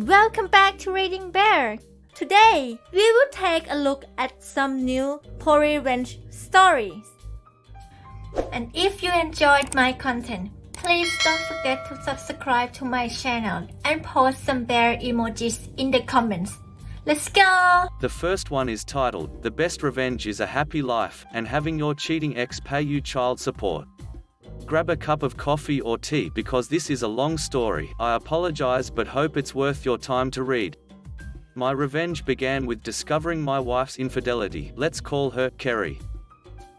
Welcome back to Reading Bear. Today, we will take a look at some new revenge stories. And if you enjoyed my content, please don't forget to subscribe to my channel and post some bear emojis in the comments. Let's go! The first one is titled, "The Best Revenge is a Happy Life and Having Your Cheating Ex Pay You Child Support." Grab a cup of coffee or tea because this is a long story. I apologize but hope it's worth your time to read. My revenge began with discovering my wife's infidelity. Let's call her Kerry.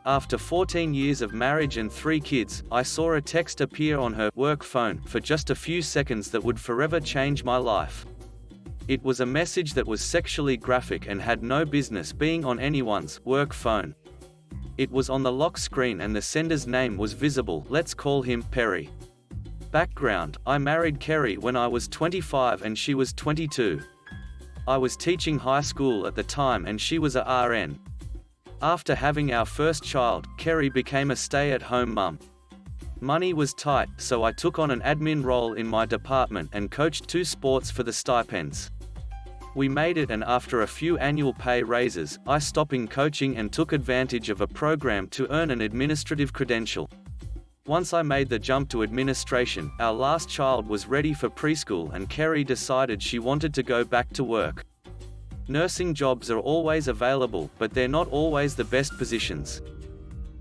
After 14 years of marriage and 3 kids, I saw a text appear on her work phone for just a few seconds that would forever change my life. It was a message that was sexually graphic and had no business being on anyone's work phone. It was on the lock screen and the sender's name was visible. Let's call him Perry. Background: I married Kerry when I was 25 and she was 22. I was teaching high school at the time and she was a RN. After having our first child, Kerry became a stay-at-home mum. Money was tight, so I took on an admin role in my department and coached 2 sports for the stipends. We made it, and after a few annual pay raises, I stopped coaching and took advantage of a program to earn an administrative credential. Once I made the jump to administration, our last child was ready for preschool and Kerry decided she wanted to go back to work. Nursing jobs are always available, but they're not always the best positions.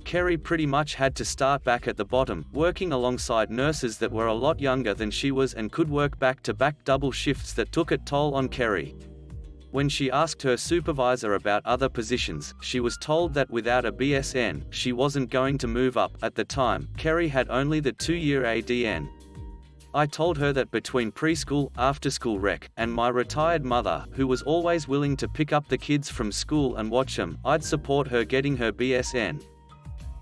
Kerry pretty much had to start back at the bottom, working alongside nurses that were a lot younger than she was and could work back-to-back double shifts that took a toll on Kerry. When she asked her supervisor about other positions, she was told that without a BSN, she wasn't going to move up. At the time, Kerry had only the 2-year ADN. I told her that between preschool, after-school rec, and my retired mother, who was always willing to pick up the kids from school and watch them, I'd support her getting her BSN.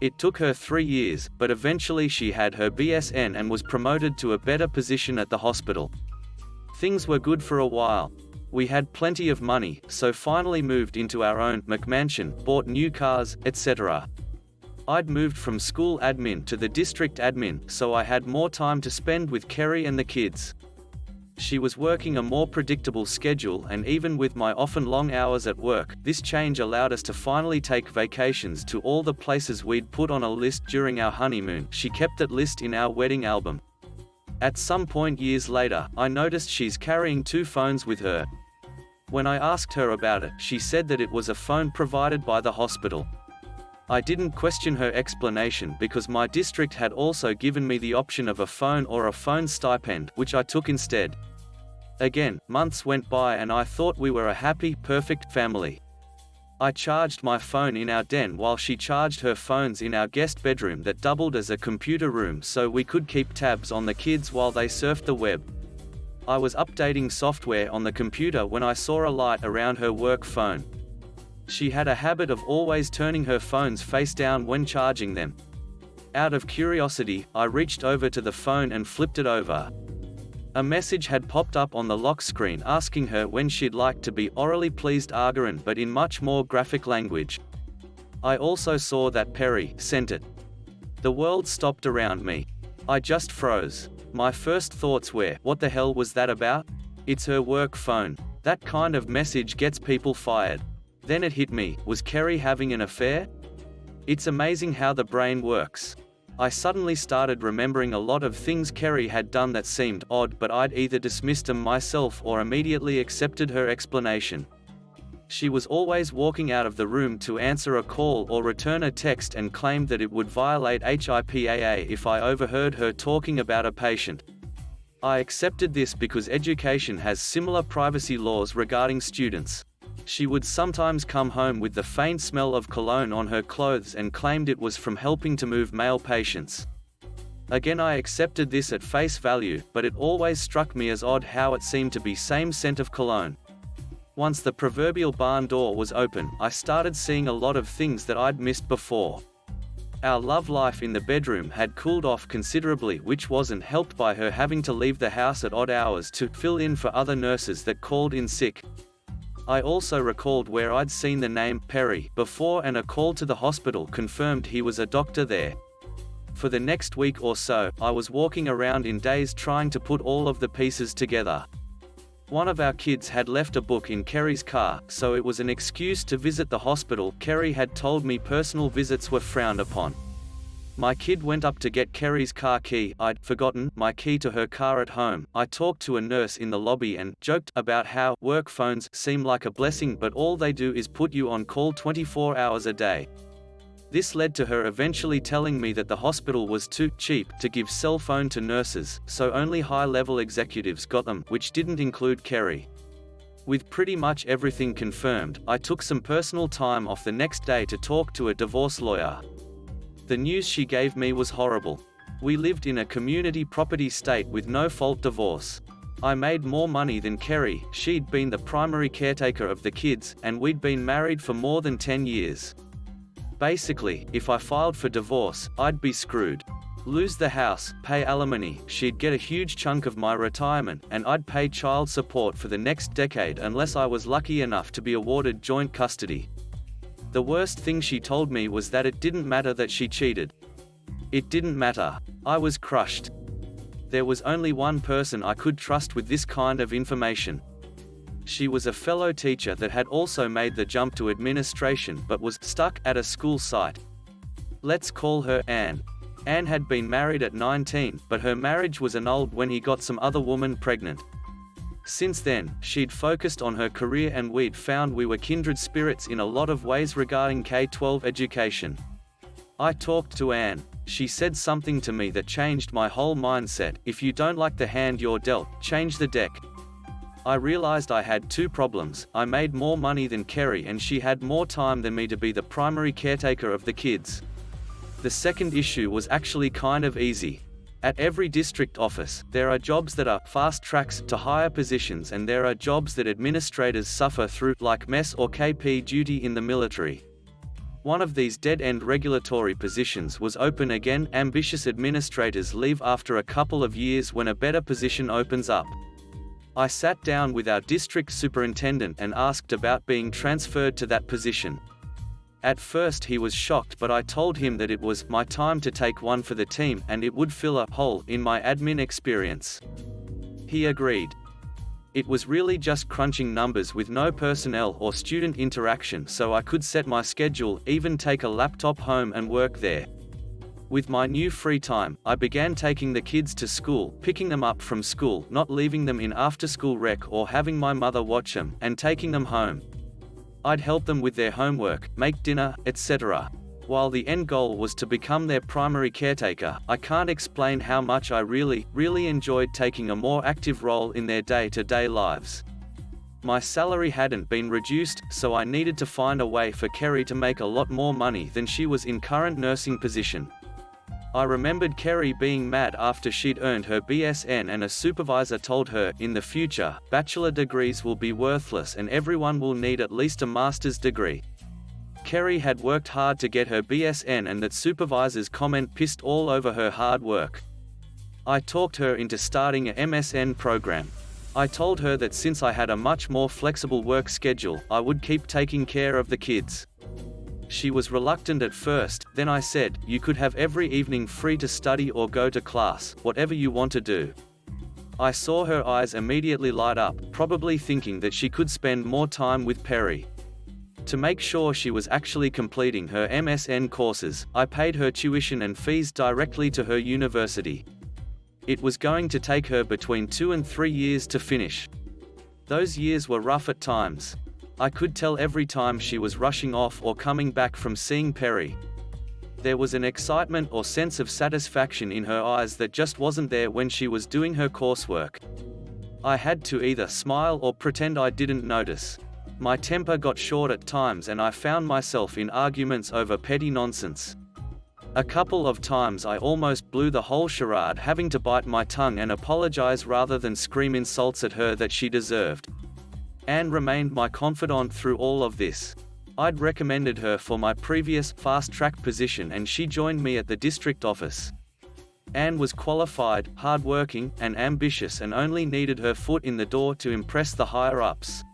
It took her 3 years, but eventually she had her BSN and was promoted to a better position at the hospital. Things were good for a while. We had plenty of money, so finally moved into our own McMansion, bought new cars, etc. I'd moved from school admin to the district admin, so I had more time to spend with Kerry and the kids. She was working a more predictable schedule, and even with my often long hours at work, this change allowed us to finally take vacations to all the places we'd put on a list during our honeymoon. She kept that list in our wedding album. At some point years later, I noticed she's carrying 2 phones with her. When I asked her about it, she said that it was a phone provided by the hospital. I didn't question her explanation because my district had also given me the option of a phone or a phone stipend, which I took instead. Again, months went by and I thought we were a happy, perfect family. I charged my phone in our den while she charged her phones in our guest bedroom that doubled as a computer room so we could keep tabs on the kids while they surfed the web. I was updating software on the computer when I saw a light around her work phone. She had a habit of always turning her phones face down when charging them. Out of curiosity, I reached over to the phone and flipped it over. A message had popped up on the lock screen asking her when she'd like to be orally pleased again, but in much more graphic language. I also saw that Perry sent it. The world stopped around me. I just froze. My first thoughts were, what the hell was that about? It's her work phone. That kind of message gets people fired. Then it hit me, was Kerry having an affair? It's amazing how the brain works. I suddenly started remembering a lot of things Kerry had done that seemed odd, but I'd either dismissed them myself or immediately accepted her explanation. She was always walking out of the room to answer a call or return a text and claimed that it would violate HIPAA if I overheard her talking about a patient. I accepted this because education has similar privacy laws regarding students. She would sometimes come home with the faint smell of cologne on her clothes and claimed it was from helping to move male patients. Again, I accepted this at face value, but it always struck me as odd how it seemed to be same scent of cologne. Once the proverbial barn door was open, I started seeing a lot of things that I'd missed before. Our love life in the bedroom had cooled off considerably, which wasn't helped by her having to leave the house at odd hours to fill in for other nurses that called in sick. I also recalled where I'd seen the name Perry before, and a call to the hospital confirmed he was a doctor there. For the next week or so, I was walking around in daze trying to put all of the pieces together. One of our kids had left a book in Kerry's car, so it was an excuse to visit the hospital. Kerry had told me personal visits were frowned upon. My kid went up to get Kerry's car key. I'd forgotten my key to her car at home. I talked to a nurse in the lobby and joked about how work phones seem like a blessing, but all they do is put you on call 24 hours a day. This led to her eventually telling me that the hospital was too cheap to give cell phone to nurses, so only high-level executives got them, which didn't include Kerry. With pretty much everything confirmed, I took some personal time off the next day to talk to a divorce lawyer. The news she gave me was horrible. We lived in a community property state with no-fault divorce. I made more money than Kerry, she'd been the primary caretaker of the kids, and we'd been married for more than 10 years. Basically, if I filed for divorce, I'd be screwed. Lose the house, pay alimony, she'd get a huge chunk of my retirement, and I'd pay child support for the next decade unless I was lucky enough to be awarded joint custody. The worst thing she told me was that it didn't matter that she cheated. It didn't matter. I was crushed. There was only one person I could trust with this kind of information. She was a fellow teacher that had also made the jump to administration but was stuck at a school site. Let's call her Anne. Anne had been married at 19, but her marriage was annulled when he got some other woman pregnant. Since then, she'd focused on her career and we'd found we were kindred spirits in a lot of ways regarding K-12 education. I talked to Anne. She said something to me that changed my whole mindset: if you don't like the hand you're dealt, change the deck. I realized I had two problems. I made more money than Kerry and she had more time than me to be the primary caretaker of the kids. The second issue was actually kind of easy. At every district office, there are jobs that are fast tracks to higher positions, and there are jobs that administrators suffer through, like mess or KP duty in the military. One of these dead-end regulatory positions was open again. Ambitious administrators leave after a couple of years when a better position opens up. I sat down with our district superintendent and asked about being transferred to that position. At first he was shocked, but I told him that it was my time to take one for the team, and it would fill a hole in my admin experience. He agreed. It was really just crunching numbers with no personnel or student interaction, so I could set my schedule, even take a laptop home and work there. With my new free time, I began taking the kids to school, picking them up from school, not leaving them in after-school rec or having my mother watch them, and taking them home. I'd help them with their homework, make dinner, etc. While the end goal was to become their primary caretaker, I can't explain how much I really enjoyed taking a more active role in their day-to-day lives. My salary hadn't been reduced, so I needed to find a way for Kerry to make a lot more money than she was in current nursing position. I remembered Kerry being mad after she'd earned her BSN and a supervisor told her, in the future, bachelor degrees will be worthless and everyone will need at least a master's degree. Kerry had worked hard to get her BSN, and that supervisor's comment pissed all over her hard work. I talked her into starting a MSN program. I told her that since I had a much more flexible work schedule, I would keep taking care of the kids. She was reluctant at first, then I said, you could have every evening free to study or go to class, whatever you want to do. I saw her eyes immediately light up, probably thinking that she could spend more time with Perry. To make sure she was actually completing her MSN courses, I paid her tuition and fees directly to her university. It was going to take her between 2 and 3 years to finish. Those years were rough at times. I could tell every time she was rushing off or coming back from seeing Perry. There was an excitement or sense of satisfaction in her eyes that just wasn't there when she was doing her coursework. I had to either smile or pretend I didn't notice. My temper got short at times and I found myself in arguments over petty nonsense. A couple of times I almost blew the whole charade, having to bite my tongue and apologize rather than scream insults at her that she deserved. Anne remained my confidant through all of this. I'd recommended her for my previous fast-track position and she joined me at the district office. Anne was qualified, hard-working, and ambitious and only needed her foot in the door to impress the higher-ups.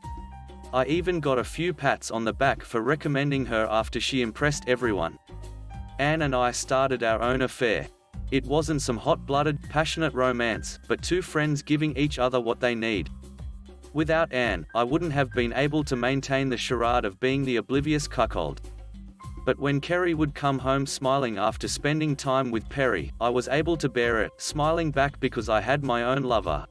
I even got a few pats on the back for recommending her after she impressed everyone. Anne and I started our own affair. It wasn't some hot-blooded, passionate romance, but two friends giving each other what they need. Without Anne, I wouldn't have been able to maintain the charade of being the oblivious cuckold. But when Kerry would come home smiling after spending time with Perry, I was able to bear it, smiling back because I had my own lover.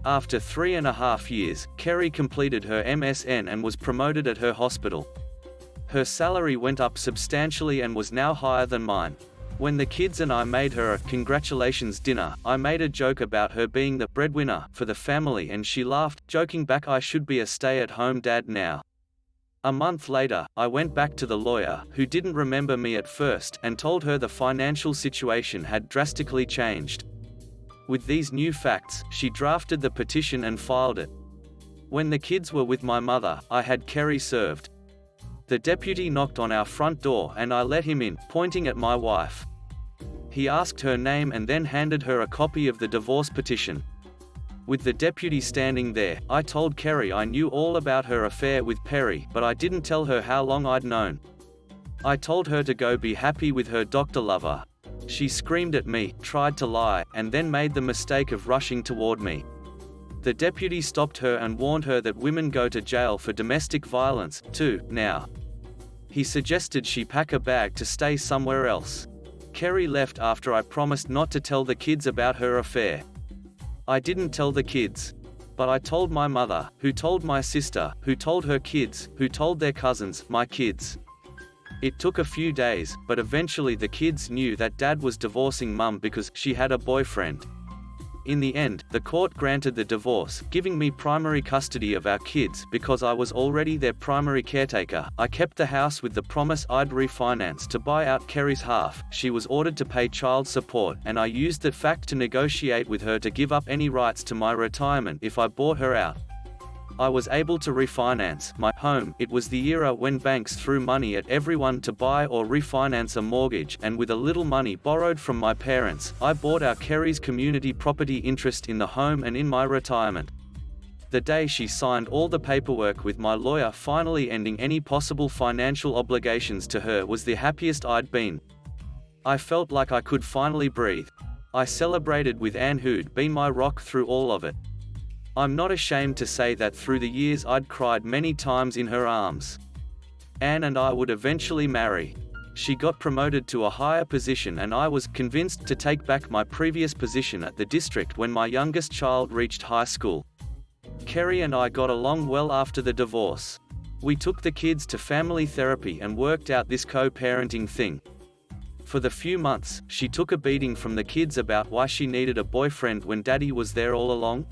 After 3.5 years, Kerry completed her MSN and was promoted at her hospital. Her salary went up substantially and was now higher than mine. When the kids and I made her a congratulations dinner, I made a joke about her being the breadwinner for the family and she laughed, joking back I should be a stay-at-home dad now. A month later, I went back to the lawyer, who didn't remember me at first, and told her the financial situation had drastically changed. With these new facts, she drafted the petition and filed it. When the kids were with my mother, I had Kerry served. The deputy knocked on our front door and I let him in, pointing at my wife. He asked her name and then handed her a copy of the divorce petition. With the deputy standing there, I told Kerry I knew all about her affair with Perry, but I didn't tell her how long I'd known. I told her to go be happy with her doctor lover. She screamed at me, tried to lie, and then made the mistake of rushing toward me. The deputy stopped her and warned her that women go to jail for domestic violence, too, now. He suggested she pack a bag to stay somewhere else. Kerry left after I promised not to tell the kids about her affair. I didn't tell the kids. But I told my mother, who told my sister, who told her kids, who told their cousins, my kids. It took a few days, but eventually the kids knew that Dad was divorcing Mum because she had a boyfriend. In the end, the court granted the divorce, giving me primary custody of our kids because I was already their primary caretaker. I kept the house with the promise I'd refinance to buy out Kerry's half. She was ordered to pay child support, and I used that fact to negotiate with her to give up any rights to my retirement if I bought her out. I was able to refinance my home. It was the era when banks threw money at everyone to buy or refinance a mortgage, and with a little money borrowed from my parents, I bought our Kerry's community property interest in the home and in my retirement. The day she signed all the paperwork with my lawyer finally ending any possible financial obligations to her was the happiest I'd been. I felt like I could finally breathe. I celebrated with Anne, who'd been my rock through all of it. I'm not ashamed to say that through the years I'd cried many times in her arms. Anne and I would eventually marry. She got promoted to a higher position and I was convinced to take back my previous position at the district when my youngest child reached high school. Kerry and I got along well after the divorce. We took the kids to family therapy and worked out this co-parenting thing. For the few months, she took a beating from the kids about why she needed a boyfriend when Daddy was there all along.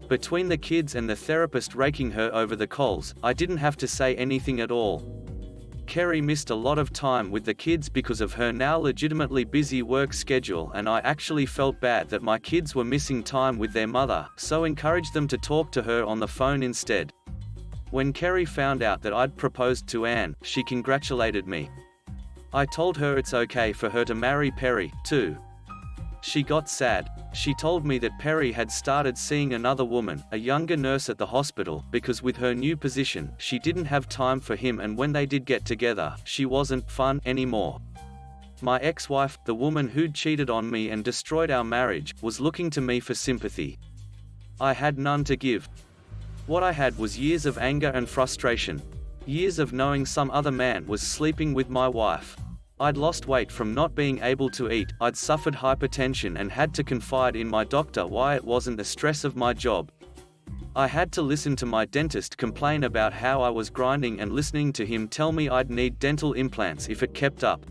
Between the kids and the therapist raking her over the coals, I didn't have to say anything at all. Kerry missed a lot of time with the kids because of her now legitimately busy work schedule, and I actually felt bad that my kids were missing time with their mother, so encouraged them to talk to her on the phone instead. When Kerry found out that I'd proposed to Anne, she congratulated me. I told her it's okay for her to marry Perry, too. She got sad. She told me that Perry had started seeing another woman, a younger nurse at the hospital, because with her new position, she didn't have time for him, and when they did get together, she wasn't fun anymore. My ex-wife, the woman who'd cheated on me and destroyed our marriage, was looking to me for sympathy. I had none to give. What I had was years of anger and frustration. Years of knowing some other man was sleeping with my wife. I'd lost weight from not being able to eat, I'd suffered hypertension and had to confide in my doctor why it wasn't the stress of my job. I had to listen to my dentist complain about how I was grinding and listening to him tell me I'd need dental implants if it kept up.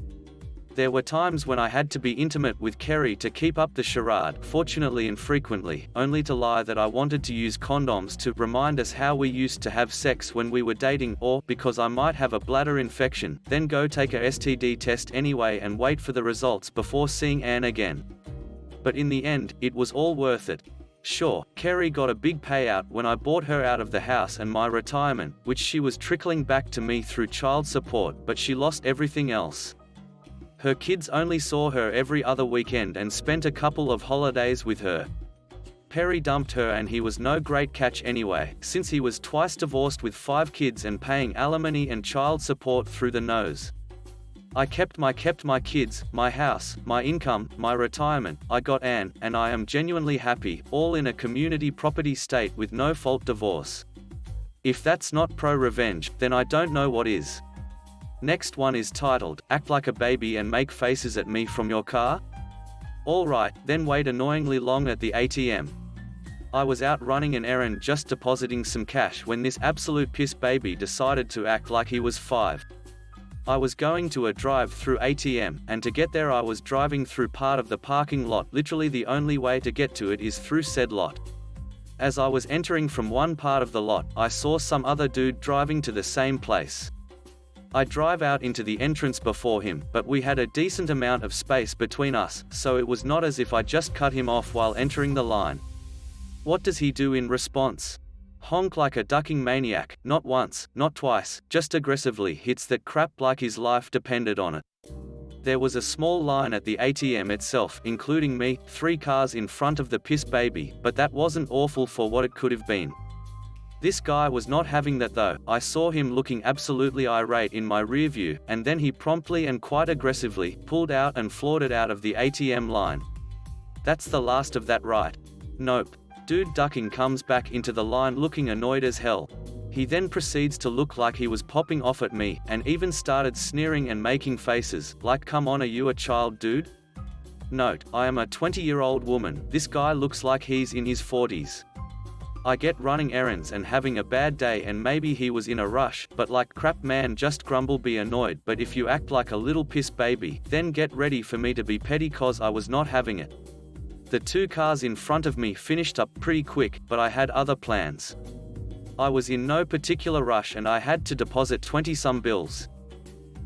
There were times when I had to be intimate with Kerry to keep up the charade, fortunately infrequently, only to lie that I wanted to use condoms to remind us how we used to have sex when we were dating, or, because I might have a bladder infection, then go take a STD test anyway and wait for the results before seeing Anne again. But in the end, it was all worth it. Sure, Kerry got a big payout when I bought her out of the house and my retirement, which she was trickling back to me through child support, but she lost everything else. Her kids only saw her every other weekend and spent a couple of holidays with her. Perry dumped her, and he was no great catch anyway, since he was twice divorced with 5 kids and paying alimony and child support through the nose. I kept my kids, my house, my income, my retirement, I got an, and I am genuinely happy, all in a community property state with no fault divorce. If that's not pro-revenge, then I don't know what is. Next one is titled, Act Like a Baby and Make Faces at Me from Your Car? Alright, then wait annoyingly long at the ATM. I was out running an errand just depositing some cash when this absolute piss baby decided to act like he was 5. I was going to a drive-through ATM, and to get there I was driving through part of the parking lot. Literally the only way to get to it is through said lot. As I was entering from one part of the lot, I saw some other dude driving to the same place. I drive out into the entrance before him, but we had a decent amount of space between us, so it was not as if I just cut him off while entering the line. What does he do in response? Honk like a ducking maniac, not once, not twice, just aggressively hits that crap like his life depended on it. There was a small line at the ATM itself, including me, 3 cars in front of the piss baby, but that wasn't awful for what it could have been. This guy was not having that though. I saw him looking absolutely irate in my rear view, and then he promptly and quite aggressively pulled out and floored it out of the ATM line. That's the last of that, right? Nope. Dude ducking comes back into the line looking annoyed as hell. He then proceeds to look like he was popping off at me, and even started sneering and making faces, like come on, are you a child, dude? Note, I am a 20-year-old woman, this guy looks like he's in his 40s. I get running errands and having a bad day, and maybe he was in a rush, but like crap man, just grumble, be annoyed, but if you act like a little piss baby, then get ready for me to be petty cause I was not having it. The 2 cars in front of me finished up pretty quick, but I had other plans. I was in no particular rush and I had to deposit 20-some bills.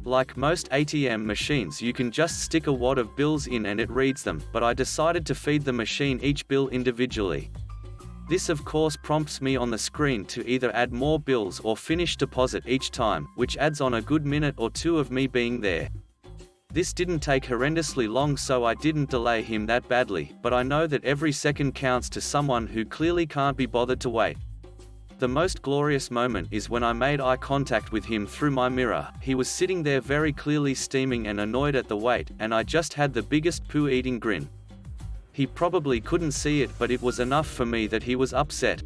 Like most ATM machines, you can just stick a wad of bills in and it reads them, but I decided to feed the machine each bill individually. This of course prompts me on the screen to either add more bills or finish deposit each time, which adds on a good minute or 2 of me being there. This didn't take horrendously long, so I didn't delay him that badly, but I know that every second counts to someone who clearly can't be bothered to wait. The most glorious moment is when I made eye contact with him through my mirror. He was sitting there very clearly steaming and annoyed at the wait, and I just had the biggest poo-eating grin. He probably couldn't see it, but it was enough for me that he was upset.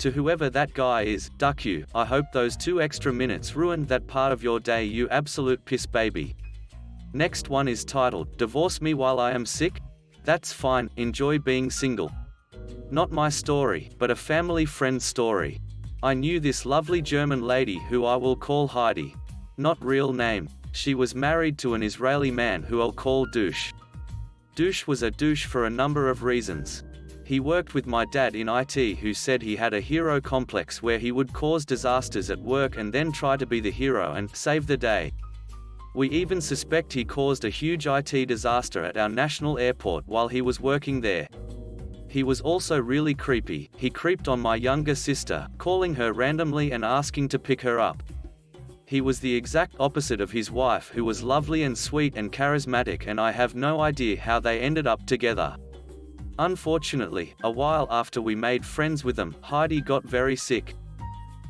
To whoever that guy is, duck you. I hope those 2 extra minutes ruined that part of your day, you absolute piss baby. Next one is titled, Divorce Me While I Am Sick? That's fine, enjoy being single. Not my story, but a family friend's story. I knew this lovely German lady who I will call Heidi. Not real name. She was married to an Israeli man who I'll call Douche. Douche was a douche for a number of reasons. He worked with my dad in IT, who said he had a hero complex where he would cause disasters at work and then try to be the hero and save the day. We even suspect he caused a huge IT disaster at our national airport while he was working there. He was also really creepy. He creeped on my younger sister, calling her randomly and asking to pick her up. He was the exact opposite of his wife, who was lovely and sweet and charismatic, and I have no idea how they ended up together. Unfortunately, a while after we made friends with them, Heidi got very sick.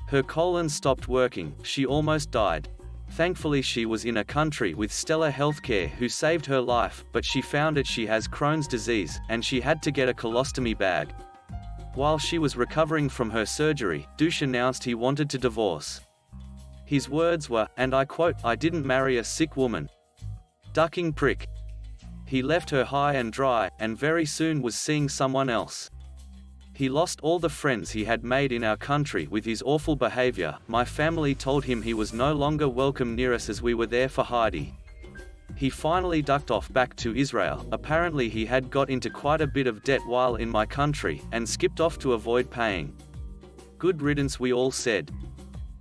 Her colon stopped working, she almost died. Thankfully she was in a country with stellar healthcare who saved her life, but she found out she has Crohn's disease, and she had to get a colostomy bag. While she was recovering from her surgery, Douche announced he wanted to divorce. His words were, and I quote, "I didn't marry a sick woman. Ducking prick." He left her high and dry, and very soon was seeing someone else. He lost all the friends he had made in our country with his awful behavior. My family told him he was no longer welcome near us as we were there for Heidi. He finally ducked off back to Israel. Apparently he had got into quite a bit of debt while in my country, and skipped off to avoid paying. Good riddance, we all said.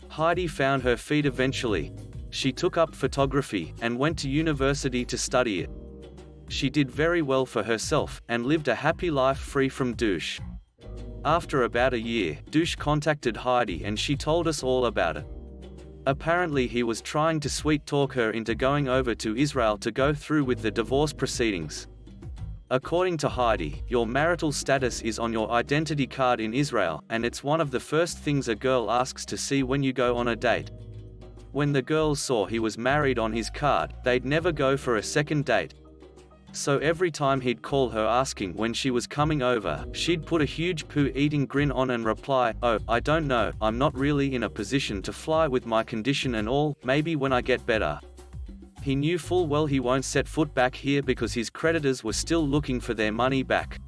Heidi found her feet eventually. She took up photography, and went to university to study it. She did very well for herself, and lived a happy life free from Douche. After about a year, Douche contacted Heidi and she told us all about it. Apparently he was trying to sweet-talk her into going over to Israel to go through with the divorce proceedings. According to Heidi, your marital status is on your identity card in Israel, and it's one of the first things a girl asks to see when you go on a date. When the girls saw he was married on his card, they'd never go for a second date. So every time he'd call her asking when she was coming over, she'd put a huge poo-eating grin on and reply, "Oh, I don't know, I'm not really in a position to fly with my condition and all, maybe when I get better." He knew full well he won't set foot back here because his creditors were still looking for their money back.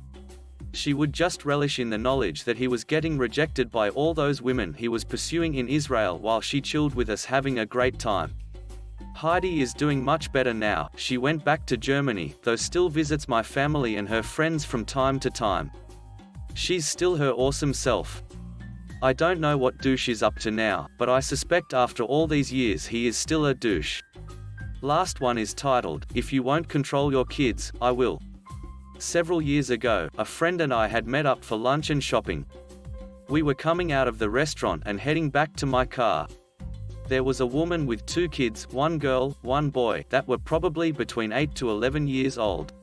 She would just relish in the knowledge that he was getting rejected by all those women he was pursuing in Israel while she chilled with us having a great time. Heidi is doing much better now. She went back to Germany, though still visits my family and her friends from time to time. She's still her awesome self. I don't know what douche is up to now, but I suspect after all these years he is still a douche. Last one is titled, "If You Won't Control Your Kids, I Will." Several years ago, a friend and I had met up for lunch and shopping. We were coming out of the restaurant and heading back to my car. There was a woman with 2 kids, 1 girl, 1 boy, that were probably between 8 to 11 years old.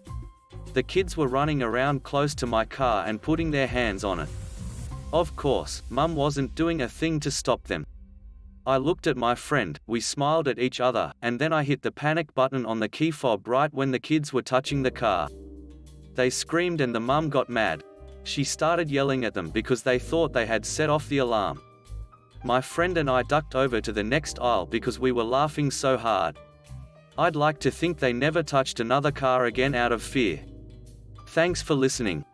The kids were running around close to my car and putting their hands on it. Of course, Mum wasn't doing a thing to stop them. I looked at my friend, we smiled at each other, and then I hit the panic button on the key fob right when the kids were touching the car. They screamed and the mum got mad. She started yelling at them because they thought they had set off the alarm. My friend and I ducked over to the next aisle because we were laughing so hard. I'd like to think they never touched another car again out of fear. Thanks for listening.